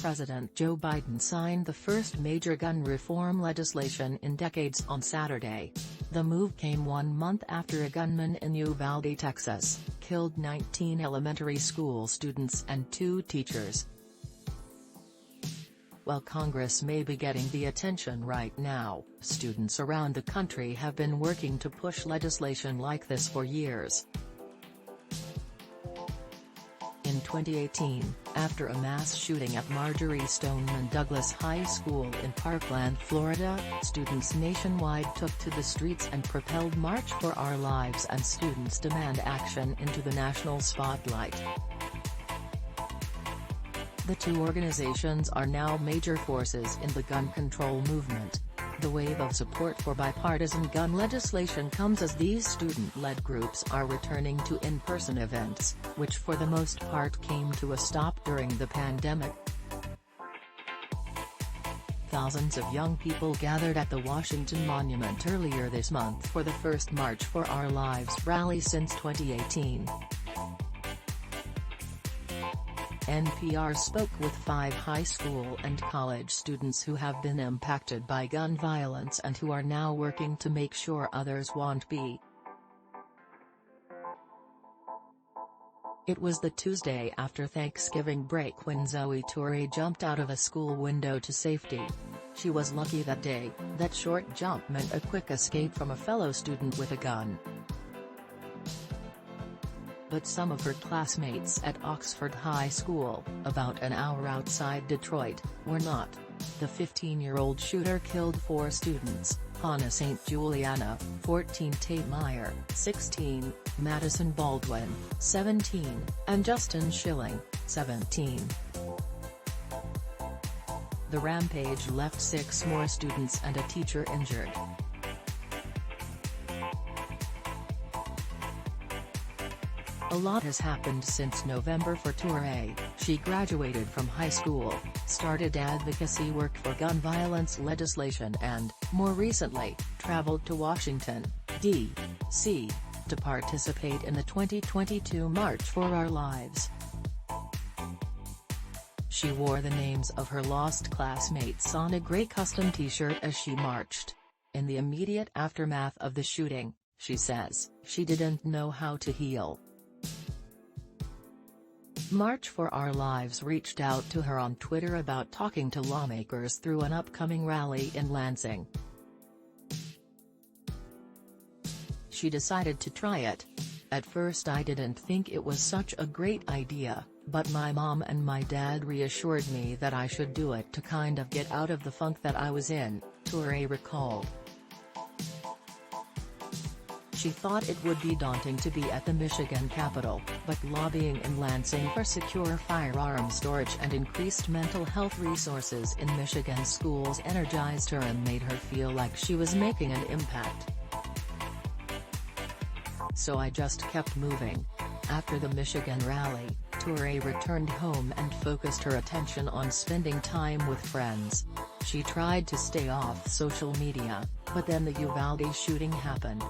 President Joe Biden signed the first major gun reform legislation in decades on Saturday. The move came 1 month after a gunman in Uvalde, Texas, killed 19 elementary school students and 2 teachers. While Congress may be getting the attention right now, students around the country have been working to push legislation like this for years. In 2018, after a mass shooting at Marjory Stoneman Douglas High School in Parkland, Florida, students nationwide took to the streets and propelled March for Our Lives and Students Demand Action into the national spotlight. The two organizations are now major forces in the gun control movement. The wave of support for bipartisan gun legislation comes as these student-led groups are returning to in-person events, which for the most part came to a stop during the pandemic. Thousands of young people gathered at the Washington Monument earlier this month for the first March for Our Lives rally since 2018. NPR spoke with 5 high school and college students who have been impacted by gun violence and who are now working to make sure others won't be. It was the Tuesday after Thanksgiving break when Zoe Toure jumped out of a school window to safety. She was lucky that day. That short jump meant a quick escape from a fellow student with a gun. But some of her classmates at Oxford High School, about an hour outside Detroit, were not. The 15-year-old shooter killed 4 students: Hannah St. Juliana, 14, Tate Meyer, 16, Madison Baldwin, 17, and Justin Schilling, 17. The rampage left 6 more students and a teacher injured. A lot has happened since November for Toure. She graduated from high school, started advocacy work for gun violence legislation and, more recently, traveled to Washington, D.C., to participate in the 2022 March for Our Lives. She wore the names of her lost classmates on a gray custom t-shirt as she marched. In the immediate aftermath of the shooting, she says, she didn't know how to heal. March for Our Lives reached out to her on Twitter about talking to lawmakers through an upcoming rally in Lansing. She decided to try it. At first I didn't think it was such a great idea, but my mom and my dad reassured me that I should do it to kind of get out of the funk that I was in, Toure recalled. She thought it would be daunting to be at the Michigan Capitol, but lobbying in Lansing for secure firearm storage and increased mental health resources in Michigan schools energized her and made her feel like she was making an impact. So I just kept moving. After the Michigan rally, Toure returned home and focused her attention on spending time with friends. She tried to stay off social media, but then the Uvalde shooting happened.